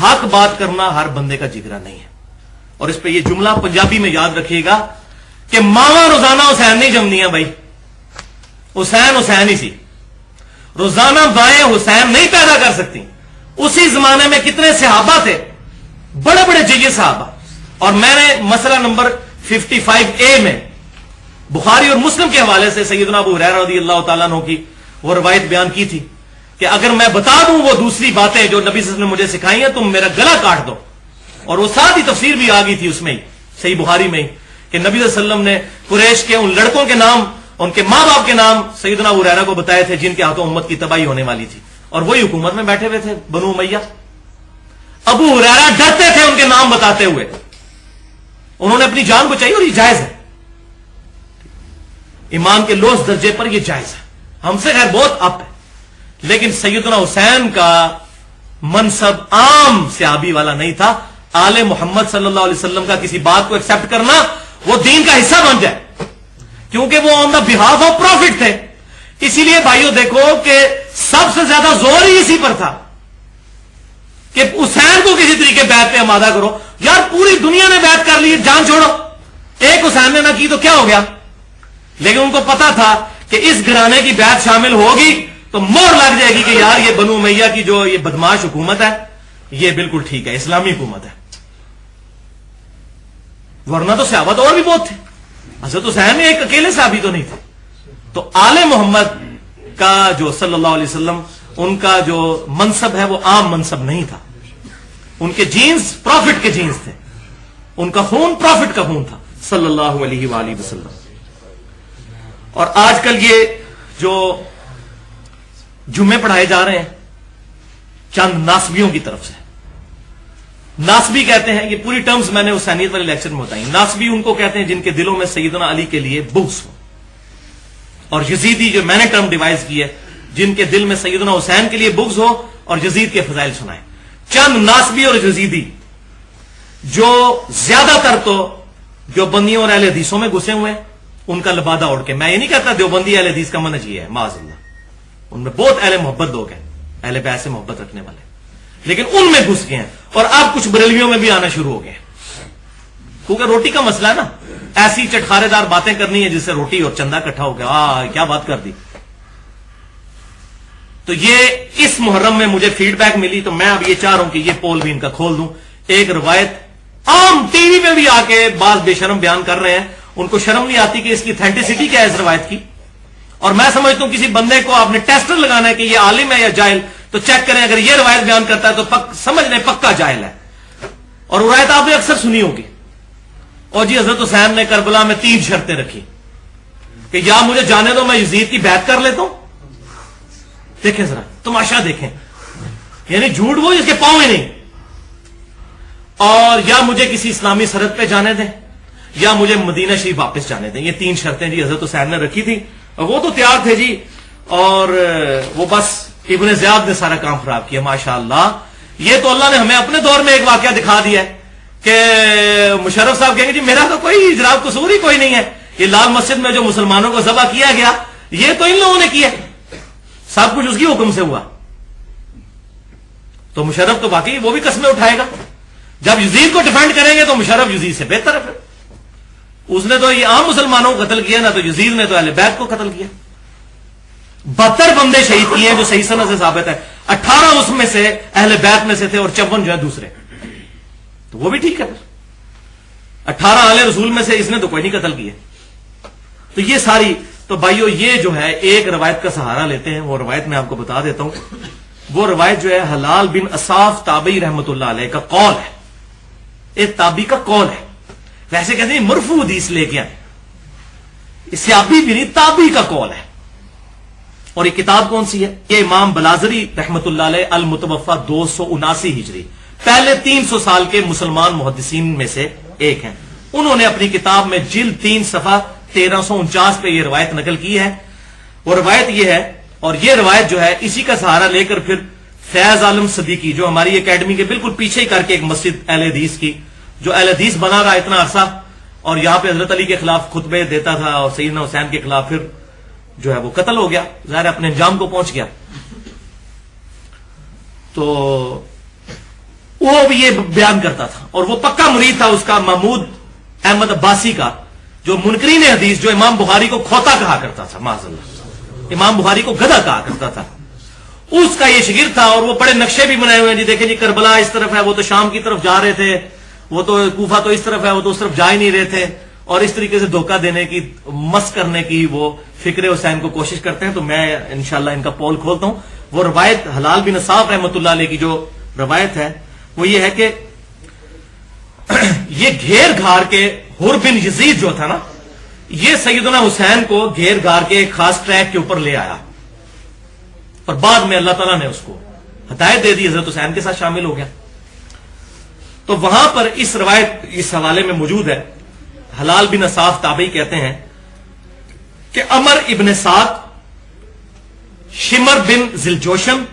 حق بات کرنا ہر بندے کا جگرا نہیں ہے. اور اس پہ یہ جملہ پنجابی میں یاد رکھیے گا کہ ماواں روزانہ حسین نہیں جمدیاں بھائی. حسین ہی سی. روزانہ بائیں حسین نہیں پیدا کر سکتی. اسی زمانے میں کتنے صحابہ تھے, بڑے بڑے جیے صحابہ. اور میں نے مسئلہ نمبر 55A میں بخاری اور مسلم کے حوالے سے سیدنا ابو ہریرہ رضی اللہ تعالیٰ عنہ کی وہ روایت بیان کی تھی کہ اگر میں بتا دوں وہ دوسری باتیں جو نبی صلی اللہ علیہ وسلم نے مجھے سکھائی ہیں تم میرا گلا کاٹ دو. اور وہ ساتھ ہی تفسیر بھی آ گئی تھی اس میں ہی, صحیح بخاری میں ہی, کہ نبی صلی اللہ علیہ وسلم نے قریش کے ان لڑکوں کے نام, ان کے ماں باپ کے نام سیدنا ابو ہریرہ کو بتائے تھے جن کے ہاتھوں امت کی تباہی ہونے والی تھی. اور وہی حکومت میں بیٹھے ہوئے تھے بنو امیہ. ابو ہریرہ ڈرتے تھے ان کے نام بتاتے ہوئے, انہوں نے اپنی جان بچائی. اور یہ جائز ہے, ایمان کے لوس درجے پر یہ جائز ہے, ہم سے خیر بہت اپ ہے. لیکن سیدنا حسین کا منصب عام صحابی والا نہیں تھا. آل محمد صلی اللہ علیہ وسلم کا کسی بات کو ایکسپٹ کرنا وہ دین کا حصہ بن جائے, کیونکہ وہ آن دا بہاف آف پروفٹ تھے. اسی لیے بھائیوں دیکھو کہ سب سے زیادہ زور ہی اسی پر تھا کہ حسین کو کسی طریقے بیعت پہ آمادہ کرو. یار پوری دنیا نے بیعت کر لی, جان چھوڑو, ایک حسین نے نہ کی تو کیا ہو گیا. لیکن ان کو پتا تھا کہ اس گھرانے کی بیعت شامل ہوگی تو مہر لگ جائے گی کہ یار یہ بنو امیہ کی جو یہ بدماش حکومت ہے یہ بالکل ٹھیک ہے, اسلامی حکومت ہے. ورنہ تو صحابہ اور بھی بہت تھے, حضرت حسین ایک اکیلے صحابی تو نہیں تھے. تو آل محمد کا جو صلی اللہ علیہ وسلم ان کا جو منصب ہے وہ عام منصب نہیں تھا. ان کے جینز پروفٹ کے جینز تھے, ان کا خون پروفٹ کا خون تھا صلی اللہ علیہ وآلہ وسلم. اور آج کل یہ جو جمعے پڑھائے جا رہے ہیں چند ناسبیوں کی طرف سے, ناسبی کہتے ہیں, یہ پوری ٹرمز میں نے حسینیت والے لیکچر میں بتائی. ناسبی ان کو کہتے ہیں جن کے دلوں میں سیدنا علی کے لیے بغض ہو. اور یزیدی جو میں نے ٹرم ڈیوائز کی ہے, جن کے دل میں سیدنا حسین کے لیے بغض ہو اور یزید کے فضائل سنائیں. چند ناسبی اور یزیدی جو زیادہ تر تو دیوبندیوں اور اہل حدیثوں میں گھسے ہوئے ہیں, ان کا لبادہ اوڑھ کے, میں یہ نہیں کہتا دیوبندی اہل حدیث کا منہج یہ ہے, معاذ اللہ, ان میں بہت اہل محبت لوگ ہیں, اہل بیت سے محبت رکھنے والے, لیکن ان میں گھس گئے ہیں. اور اب کچھ بریلویوں میں بھی آنا شروع ہو گئے ہیں, کیونکہ روٹی کا مسئلہ ہے نا, ایسی چٹخارے دار باتیں کرنی ہے جس سے روٹی اور چندہ اکٹھا ہو گیا, کیا بات کر دی. تو یہ اس محرم میں مجھے فیڈ بیک ملی, تو میں اب یہ چاہ رہا ہوں کہ یہ پول بھی ان کا کھول دوں. ایک روایت عام ٹی وی پہ بھی آ کے بعض بے شرم بیان کر رہے ہیں, ان کو شرم نہیں آتی کہ اس کی اتھینٹسٹی کیا ہے اس روایت کی. اور میں سمجھتا ہوں کسی بندے کو آپ نے ٹیسٹر لگانا ہے کہ یہ عالم ہے یا جاہل, تو چیک کریں, اگر یہ روایت بیان کرتا ہے تو سمجھ لیں پکا جاہل ہے. اور روایت آپ نے اکثر سنی ہوگی, اور جی حضرت حسین نے کربلا میں 3 شرطیں رکھی کہ یا مجھے جانے دو میں یزید کی بیعت کر لیتا ہوں, دیکھیں ذرا تماشا دیکھیں, یعنی جھوٹ وہ جس کے پاؤں ہی نہیں, اور یا مجھے کسی اسلامی سرحد پہ جانے دیں, یا مجھے مدینہ شریف واپس جانے دیں. یہ 3 شرطیں جی حضرت حسین نے رکھی تھی, اور وہ تو تیار تھے جی, اور وہ بس ابن زیاد نے سارا کام خراب کیا. ماشاءاللہ, یہ تو اللہ نے ہمیں اپنے دور میں ایک واقعہ دکھا دیا ہے کہ مشرف صاحب کہیں گے جی میرا تو کوئی جناب قصور ہی کوئی نہیں ہے, یہ لال مسجد میں جو مسلمانوں کو ذبح کیا گیا یہ تو ان لوگوں نے کیا, سب کچھ اس کی حکم سے ہوا. تو مشرف تو واقعی وہ بھی قسمیں اٹھائے گا. جب یزید کو ڈیفینڈ کریں گے تو مشرف یزید سے بہتر ہے. پھر اس نے تو یہ عام مسلمانوں کو قتل کیا نا, تو یزید نے تو اہل بیت کو قتل کیا. 72 بندے شہید کیے ہیں جو صحیح سند سے ثابت ہے, 18 اس میں سے اہل بیت میں سے تھے اور 54 جو ہے دوسرے, تو وہ بھی ٹھیک ہے. پھر 18 اہل رسول میں سے اس نے تو کوئی نہیں قتل کیا. تو یہ ساری, تو بھائیو یہ جو ہے ایک روایت کا سہارا لیتے ہیں, وہ روایت میں آپ کو بتا دیتا ہوں. وہ روایت جو ہے حلال بن اصاف تابعی رحمت اللہ علیہ کا قول ہے, ایک تابعی کا قول ہے. ویسے کہتے ہیں مرفوع حدیث لے کے آئے, اس سے صحابی بھی نہیں تابعی کا قول ہے. اور یہ کتاب کون سی ہے؟ یہ امام بلازری رحمت اللہ علیہ المتوفا 279 ہجری, پہلے 300 سال کے مسلمان محدثین میں سے ایک ہیں. انہوں نے اپنی کتاب میں جلد 3 صفحہ 1349 پہ یہ روایت نقل کی ہے. وہ روایت یہ ہے, اور یہ روایت جو ہے اسی کا سہارا لے کر پھر فیض عالم صدیقی جو ہماری اکیڈمی کے بالکل پیچھے ہی کر کے ایک مسجد اہل حدیث کی, جو اہل حدیث بنا رہا اتنا عرصہ, اور یہاں پہ حضرت علی کے خلاف خطبے دیتا تھا, اور سیدنا حسین کے خلاف پھر جو ہے وہ قتل ہو گیا, ظاہر اپنے انجام کو پہنچ گیا. تو وہ بھی یہ بیان کرتا تھا، اور وہ پکا مرید تھا اس کا محمود احمد عباسی کا، جو منکرین حدیث، جو امام بخاری کو کھوتا کہا کرتا تھا، معاذ اللہ، امام بخاری کو گدھا کہا کرتا تھا، اس کا یہ شاگرد تھا، اور وہ بڑے نقشے بھی بنائے ہوئے ہیں، جی دیکھیں جی کربلا اس طرف ہے، وہ تو شام کی طرف جا رہے تھے، وہ تو کوفہ تو اس طرف ہے، وہ تو اس طرف جا ہی نہیں رہے تھے، اور اس طریقے سے دھوکہ دینے کی، مس کرنے کی وہ فکر حسین کو کوشش کرتے ہیں. تو میں انشاءاللہ ان کا پول کھولتا ہوں. وہ روایت حلال بن اصاف رحمۃ اللہ علیہ کی جو روایت ہے وہ یہ ہے کہ یہ گھیر گھار کے حر بن یزید جو تھا نا، یہ سیدنا حسین کو گھیر گھار کے ایک خاص ٹریک کے اوپر لے آیا، اور بعد میں اللہ تعالیٰ نے اس کو ہدایت دے دی، حضرت حسین کے ساتھ شامل ہو گیا. تو وہاں پر اس روایت اس حوالے میں موجود ہے. حلال بن اصاف تابعی کہتے ہیں کہ عمر ابن سعد، شمر بن ذلجوشم،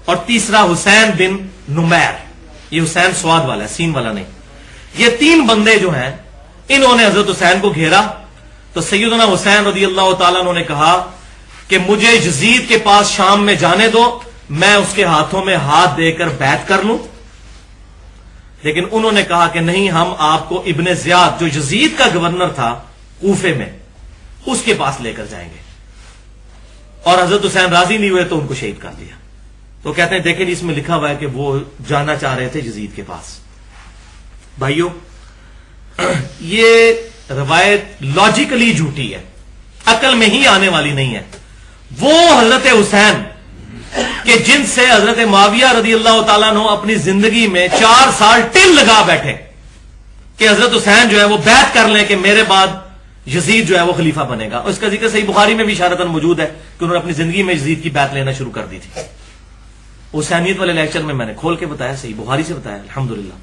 اور تیسرا حسین بن نمیر، یہ حسین سواد والا ہے، سین والا نہیں، یہ تین بندے جو ہیں انہوں نے حضرت حسین کو گھیرا. تو سیدنا حسین رضی اللہ تعالیٰ عنہ نے کہا کہ مجھے یزید کے پاس شام میں جانے دو، میں اس کے ہاتھوں میں ہاتھ دے کر بیعت کر لوں. لیکن انہوں نے کہا کہ نہیں، ہم آپ کو ابن زیاد جو یزید کا گورنر تھا کوفے میں، اس کے پاس لے کر جائیں گے. اور حضرت حسین راضی نہیں ہوئے تو ان کو شہید کر دیا. تو کہتے ہیں دیکھیں اس میں لکھا ہوا ہے کہ وہ جانا چاہ رہے تھے یزید کے پاس. بھائیو، یہ روایت لاجیکلی جھوٹی ہے، عقل میں ہی آنے والی نہیں ہے. وہ حضرت حسین کہ جن سے حضرت معاویہ رضی اللہ تعالیٰ عنہ اپنی زندگی میں 4 سال ٹل لگا بیٹھے کہ حضرت حسین جو ہے وہ بیعت کر لیں کہ میرے بعد یزید جو ہے وہ خلیفہ بنے گا. اور اس کا ذکر صحیح بخاری میں بھی اشارتاً موجود ہے کہ انہوں نے اپنی زندگی میں یزید کی بیعت لینا شروع کر دی تھی. حسینیت والے لیکچر میں نے کھول کے بتایا، صحیح بخاری سے بتایا الحمدللہ.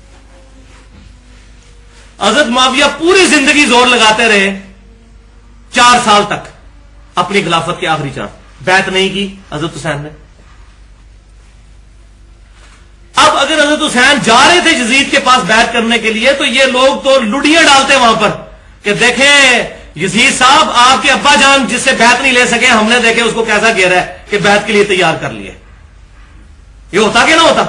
حضرت معاویہ پوری زندگی زور لگاتے رہے 4 سال تک اپنی خلافت کے آخری چار، بیعت نہیں کی حضرت حسین نے. اب اگر حضرت حسین جا رہے تھے یزید کے پاس بیعت کرنے کے لیے تو یہ لوگ تو لڑیاں ڈالتے وہاں پر کہ دیکھیں یزید صاحب، آپ کے ابا جان جس سے بیعت نہیں لے سکے، ہم نے دیکھے اس کو کیسا گھیرا ہے کہ بیعت کے لیے تیار کر لیے. یہ ہوتا کہ نہ ہوتا؟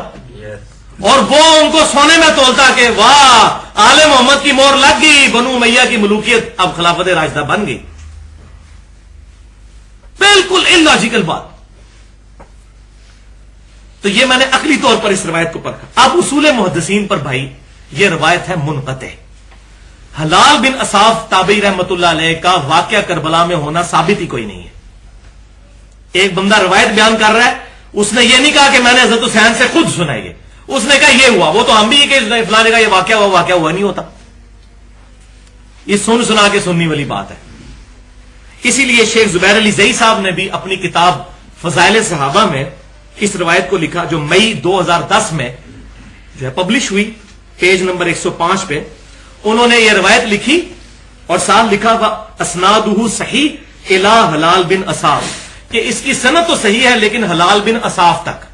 اور وہ ان کو سونے میں تولتا کہ واہ، آل محمد کی مور لگ گئی، بنو امیہ کی ملوکیت اب خلافت راشدہ بن گئی. بالکل اللاجیکل بات. تو یہ میں نے عقلی طور پر اس روایت کو پرکھا. اب اصول محدثین پر بھائی یہ روایت ہے منقطع. حلال بن اصاف تابعی رحمت اللہ علیہ کا واقعہ کربلا میں ہونا ثابت ہی کوئی نہیں ہے. ایک بندہ روایت بیان کر رہا ہے، اس نے یہ نہیں کہا کہ میں نے حضرت حسین سے خود سنائی ہے، اس نے کہا یہ ہوا، وہ تو ہم بھی کہ فلاں جگہ یہ واقعہ ہوا نہیں ہوتا. یہ سنا کے سننی والی بات ہے. اسی لیے شیخ زبیر علی زئی صاحب نے بھی اپنی کتاب فضائل صحابہ میں اس روایت کو لکھا، جو مئی 2010 میں جو ہے پبلش ہوئی، پیج نمبر 105 پہ انہوں نے یہ روایت لکھی اور ساتھ لکھا اسنادہ صحیح الی حلال بن اصاف، کہ اس کی سند تو صحیح ہے لیکن حلال بن اصاف تک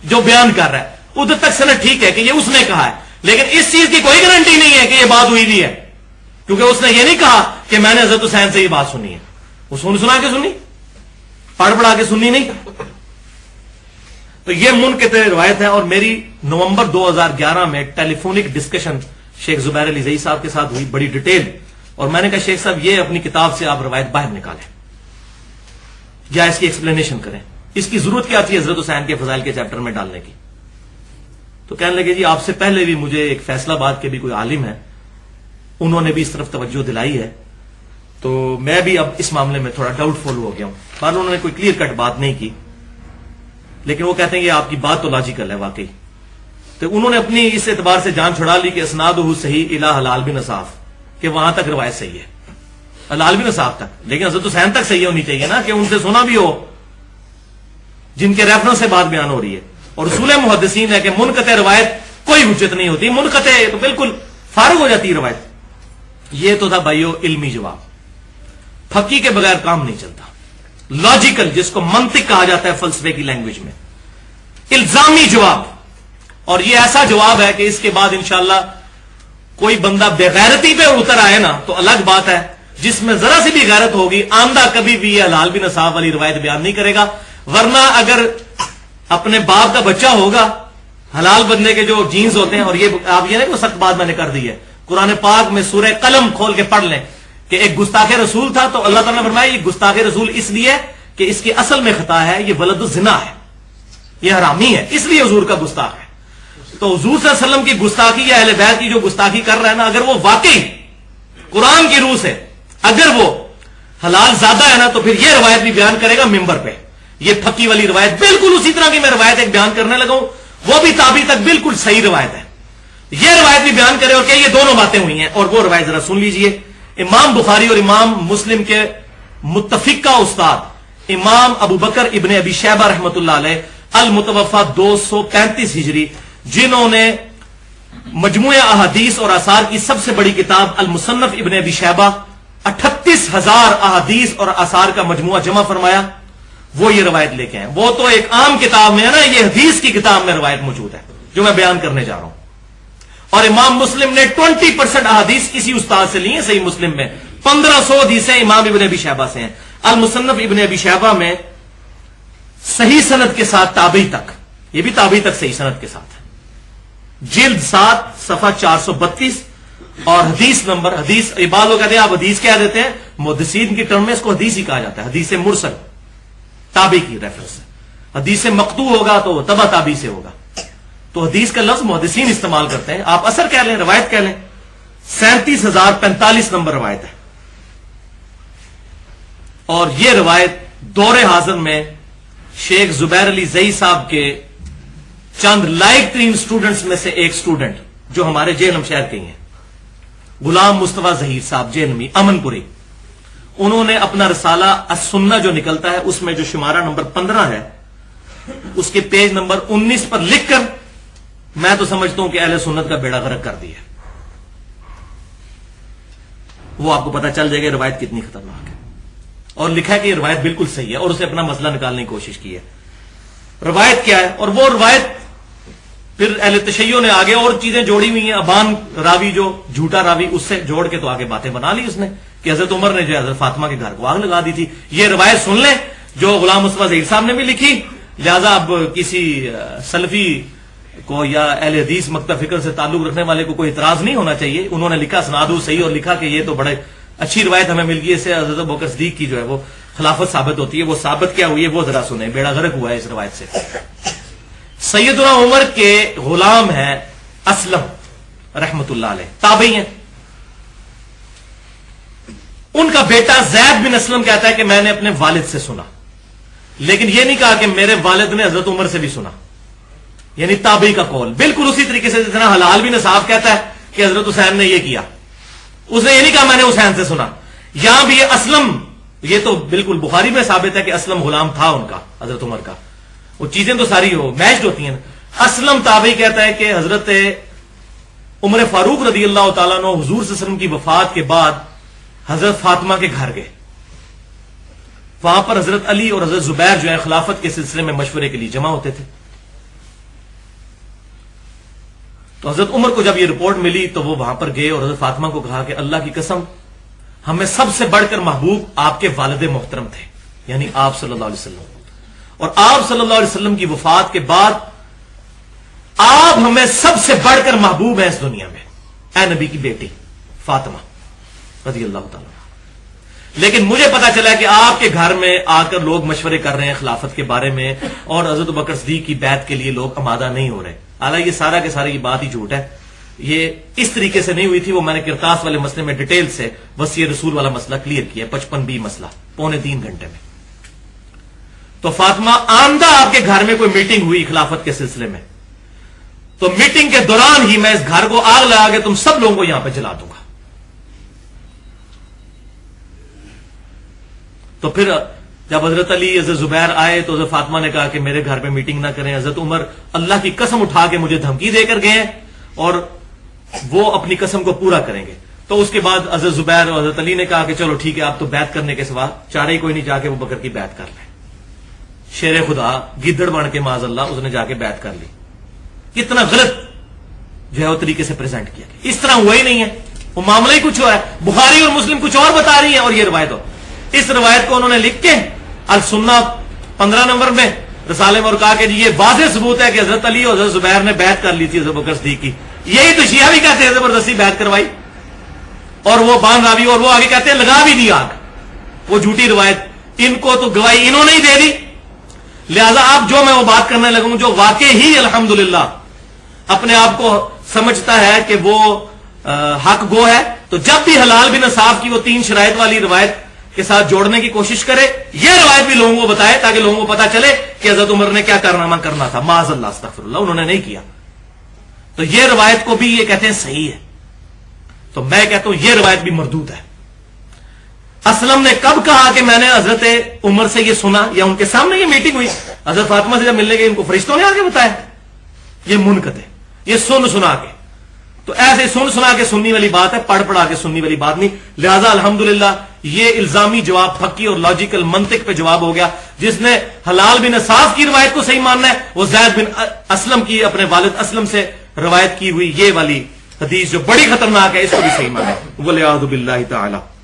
جو بیان کر رہا ہے ادھر تک سند ٹھیک ہے کہ یہ اس نے کہا ہے، لیکن اس چیز کی کوئی گارنٹی نہیں ہے کہ یہ بات ہوئی بھی ہے، کیونکہ اس نے یہ نہیں کہا کہ میں نے حضرت حسین سے یہ بات سنی ہے. وہ سنا کے سنی، پڑھ پڑھا کے سنی نہیں. تو یہ منقطع روایت ہے. اور میری نومبر 2011 میں ٹیلی فونک ڈسکشن شیخ زبیر علی زئی صاحب کے ساتھ ہوئی، بڑی ڈیٹیل. اور میں نے کہا شیخ صاحب یہ اپنی کتاب سے آپ روایت باہر نکالیں یا اس کی ایکسپلینیشن کریں، اس کی ضرورت کیا تھی حضرت حسین کے فضائل کے چیپٹر میں ڈالنے کی. تو کہنے لگے جی آپ سے پہلے بھی مجھے ایک فیصلہ آباد کے بھی کوئی عالم ہے، انہوں نے بھی اس طرف توجہ دلائی ہے، تو میں بھی اب اس معاملے میں تھوڑا ڈاؤٹ فل ہو گیا ہوں. پر انہوں نے کوئی کلیئر کٹ بات نہیں کی، لیکن وہ کہتے ہیں کہ آپ کی بات تو لاجیکل ہے واقعی. تو انہوں نے اپنی اس اعتبار سے جان چھڑا لی کہ اسنادہ صحیح الی حلال بن اصاف، کہ وہاں تک روایت صحیح ہے، حلال بن اصاف تک، لیکن حضرت حسین تک صحیح ہونی چاہیے نا، کہ ان سے سنا بھی ہو جن کے ریفرنس سے بات بیان ہو رہی ہے. اور اصول محدثین ہے کہ منقطع روایت کوئی حجت نہیں ہوتی، منقطع تو بالکل فارغ ہو جاتی روایت. یہ تو تھا بھائیو علمی جواب. پھکی کے بغیر کام نہیں چلتا. لاجیکل، جس کو منطق کہا جاتا ہے فلسفے کی لینگویج میں، الزامی جواب. اور یہ ایسا جواب ہے کہ اس کے بعد انشاءاللہ کوئی بندہ بے غیرتی پہ اتر آئے نا تو الگ بات ہے، جس میں ذرا سی بھی غیرت ہوگی آندہ کبھی بھی یہ حلال بن اصاف والی روایت بیان نہیں کرے گا. ورنہ اگر اپنے باپ کا بچہ ہوگا حلال بندے کے جو جینز ہوتے ہیں، اور یہ آپ یہ نہیں وہ سخت بات میں نے کر دی ہے، قرآن پاک میں سورہ قلم کھول کے پڑھ لیں کہ ایک گستاخ رسول تھا، تو اللہ تعالیٰ نے فرمایا یہ گستاخ رسول اس لیے کہ اس کی اصل میں خطا ہے، یہ ولد الزنا ہے، یہ حرامی ہے، اس لیے حضور کا گستاخ ہے۔ تو حضور صلی اللہ علیہ وسلم کی گستاخی یا اہل بیت کی جو گستاخی کر رہا ہے نا، اگر وہ واقعی قرآن کی روح سے اگر وہ حلال زیادہ ہے نا، تو پھر یہ روایت بھی بیان کرے گا ممبر پہ، یہ پھکی والی روایت بالکل اسی طرح کی میں روایت ایک بیان کرنے لگا ہوں، وہ بھی تابعی تک بالکل صحیح روایت ہے، یہ روایت بھی بیان کرے اور کہ یہ دونوں باتیں ہوئی ہیں، اور وہ روایت ذرا سن لیجئے۔ امام بخاری اور امام مسلم کے متفقہ استاد امام ابو بکر ابن ابی شیبہ رحمۃ اللہ علیہ المتوفى 235 ہجری، جنہوں نے مجموعہ احادیث اور آثار کی سب سے بڑی کتاب المصنف ابن ابی شیبہ 38,000 احادیث اور آثار کا مجموعہ جمع فرمایا، وہ یہ روایت لے کے ہیں۔ وہ تو ایک عام کتاب میں ہے نا، یہ حدیث کی کتاب میں روایت موجود ہے جو میں بیان کرنے جا رہا ہوں۔ اور امام مسلم نے 20% احادیث اسی استاد سے لی ہیں، صحیح مسلم میں 1500 حدیثیں امام ابن ابی شیبہ سے ہیں۔ المصنف ابن ابی شیبہ میں صحیح سند کے ساتھ تابعی تک، یہ بھی تابعی تک صحیح سند کے ساتھ ہے، جلد 7 صفحہ 432 اور حدیث نمبر، حدیث بعض لوگ کہتے ہیں آپ حدیث کیا دیتے ہیں، محدثین کی ٹرم میں اس کو حدیث ہی کہا جاتا ہے، حدیث مرسل تابعی کی ریفرنس سے، حدیث مقطوع ہوگا تو تبع تابعی سے ہوگا، تو حدیث کا لفظ محدثین استعمال کرتے ہیں، آپ اثر کہہ لیں، روایت کہہ لیں۔ 37,045 نمبر روایت ہے، اور یہ روایت دور حاضر میں شیخ زبیر علی زئی صاحب کے چند لائق ترین سٹوڈنٹس میں سے ایک سٹوڈنٹ جو ہمارے جہلم شہر کے ہیں، غلام مصطفیٰ ظہیر صاحب جہلمی امن پوری، انہوں نے اپنا رسالہ السنہ جو نکلتا ہے اس میں جو شمارہ نمبر 15 ہے اس کے پیج نمبر 19 پر لکھ کر میں تو سمجھتا ہوں کہ اہل سنت کا بیڑا غرق کر دیا، وہ آپ کو پتا چل جائے گا روایت کتنی خطرناک ہے، اور لکھا ہے کہ یہ روایت بالکل صحیح ہے، اور اسے اپنا مسئلہ نکالنے کی کوشش کی ہے۔ روایت کیا ہے، اور وہ روایت پھر اہل تشیع نے آگے اور چیزیں جوڑی ہوئی ہیں، ابان راوی جو جھوٹا راوی، اس سے جوڑ کے تو آگے باتیں بنا لی اس نے کہ حضرت عمر نے جو حضرت فاطمہ کے گھر کو آگ لگا دی تھی۔ یہ روایت سن لیں جو غلام مصطفیٰ ظہیر صاحب نے بھی لکھی، لہذا اب کسی سلفی کو یا اہل حدیث مکتب فکر سے تعلق رکھنے والے کو کوئی اعتراض نہیں ہونا چاہیے، انہوں نے لکھا اسنادہ صحیح، اور لکھا کہ یہ تو بڑے اچھی روایت ہمیں مل گئی، اس سے حضرت ابوبکر صدیق کی جو ہے وہ خلافت ثابت ہوتی ہے، وہ ثابت کیا ہوئی ہے وہ ذرا سنیں، بیڑا غرق ہوا ہے اس روایت سے۔ سیدنا عمر کے غلام ہیں اسلم رحمت اللہ علیہ، تابعی ہیں، ان کا بیٹا زید بن اسلم کہتا ہے کہ میں نے اپنے والد سے سنا، لیکن یہ نہیں کہا کہ میرے والد نے حضرت عمر سے بھی سنا، یعنی تابعی کا قول بالکل اسی طریقے سے جتنا حلال بن صاحب کہتا ہے کہ حضرت حسین نے یہ کیا، اس نے یہ نہیں کہا میں نے حسین سے سنا۔ یہاں بھی یہ اسلم، یہ تو بالکل بخاری میں ثابت ہے کہ اسلم غلام تھا ان کا، حضرت عمر کا، وہ چیزیں تو ساری ہو میچ ہوتی ہیں۔ اسلم تابعی کہتا ہے کہ حضرت عمر فاروق رضی اللہ تعالیٰ عنہ حضور صلی اللہ علیہ وسلم کی وفات کے بعد حضرت فاطمہ کے گھر گئے، وہاں پر حضرت علی اور حضرت زبیر جو ہے خلافت کے سلسلے میں مشورے کے لیے جمع ہوتے تھے، تو حضرت عمر کو جب یہ رپورٹ ملی تو وہ وہاں پر گئے اور حضرت فاطمہ کو کہا کہ اللہ کی قسم ہمیں سب سے بڑھ کر محبوب آپ کے والد محترم تھے، یعنی آپ صلی اللہ علیہ وسلم، اور آپ صلی اللہ علیہ وسلم کی وفات کے بعد آپ ہمیں سب سے بڑھ کر محبوب ہیں اس دنیا میں، اے نبی کی بیٹی فاطمہ رضی اللہ تعالیٰ۔ لیکن مجھے پتا چلا کہ آپ کے گھر میں آ کر لوگ مشورے کر رہے ہیں خلافت کے بارے میں، اور حضرت بکر صدیق کی بیعت کے لیے لوگ آمادہ نہیں ہو رہے، حالانکہ یہ سارا کے سارا یہ بات ہی جھوٹ ہے، یہ اس طریقے سے نہیں ہوئی تھی، وہ میں نے کرتاس والے مسئلے میں ڈیٹیل سے وصیت رسول والا مسئلہ کلیئر کیا، 55B مسئلہ 2.25 گھنٹے میں۔ تو فاطمہ آمدہ آپ کے گھر میں کوئی میٹنگ ہوئی خلافت کے سلسلے میں، تو میٹنگ کے دوران ہی میں اس گھر کو آگ لگا کے تم سب لوگوں کو یہاں پہ جلا دوں گا۔ تو پھر جب حضرت علی حضرت زبیر آئے تو حضرت فاطمہ نے کہا کہ میرے گھر پہ میٹنگ نہ کریں، حضرت عمر اللہ کی قسم اٹھا کے مجھے دھمکی دے کر گئے اور وہ اپنی قسم کو پورا کریں گے۔ تو اس کے بعد حضرت زبیر اور حضرت علی نے کہا کہ چلو ٹھیک ہے، آپ تو بیعت کرنے کے سوا چارہ ہی کوئی نہیں، جا کے وہ بکر کی بیعت کر لیں۔ شیر خدا گدڑ بن کے معاذ اللہ اس نے جا کے بیعت کر لی۔ کتنا غلط جو ہے وہ طریقے سے پریزنٹ کیا گیا، اس طرح ہوا ہی نہیں ہے، وہ معاملہ ہی کچھ ہوا ہے، بخاری اور مسلم کچھ اور بتا رہی ہیں اور یہ روایت ہو۔ اس روایت کو انہوں نے لکھ کے السنہ 15 نمبر میں رسالے میں اور کہا کہ جی یہ واضح ثبوت ہے کہ حضرت علی اور حضرت زبیر نے بیعت کر لی تھی حضرت بکر صدیق کی. یہی تو شیعہ بھی کہتے ہیں زبردستی بیعت کروائی, اور وہ بان راوی اور وہ آگے کہتے ہیں لگا بھی دی آگ. وہ جھوٹی روایت, ان کو تو گواہی انہوں نے ہی دے دی. لہذا اب جو میں وہ بات کرنے لگوں جو واقع ہی الحمدللہ اپنے آپ کو سمجھتا ہے کہ وہ حق گو ہے, تو جب بھی حلال بن صاف کی وہ 3 شرائط والی روایت کے ساتھ جوڑنے کی کوشش کرے, یہ روایت بھی لوگوں کو بتائے تاکہ لوگوں کو پتا چلے کہ حضرت عمر نے کیا کارنامہ کرنا تھا. معاذ اللہ استغفر اللہ, انہوں نے نہیں کیا. تو یہ روایت کو بھی یہ کہتے ہیں صحیح ہے. تو میں کہتا ہوں یہ روایت بھی مردود ہے. اسلم نے کب کہا کہ میں نے حضرت عمر سے یہ سنا, یا ان کے سامنے یہ میٹنگ ہوئی حضرت فاطمہ سے جب ملنے گئے ان کو فرشتوں نے آگے بتایا؟ یہ منقطع, یہ سنا کے. تو ایسے سنا کے سننی والی بات ہے, پڑھ پڑھا کے سننی والی بات نہیں. لہذا الحمدللہ یہ الزامی جواب پکی اور لاجیکل منطق پہ جواب ہو گیا. جس نے حلال بن صاف کی روایت کو صحیح ماننا ہے وہ زید بن اسلم کی اپنے والد اسلم سے روایت کی ہوئی یہ والی حدیث جو بڑی خطرناک ہے اس کو بھی صحیح ماننا ہے. وَلِعَاذُ بِاللَّهِ تَعَالَى.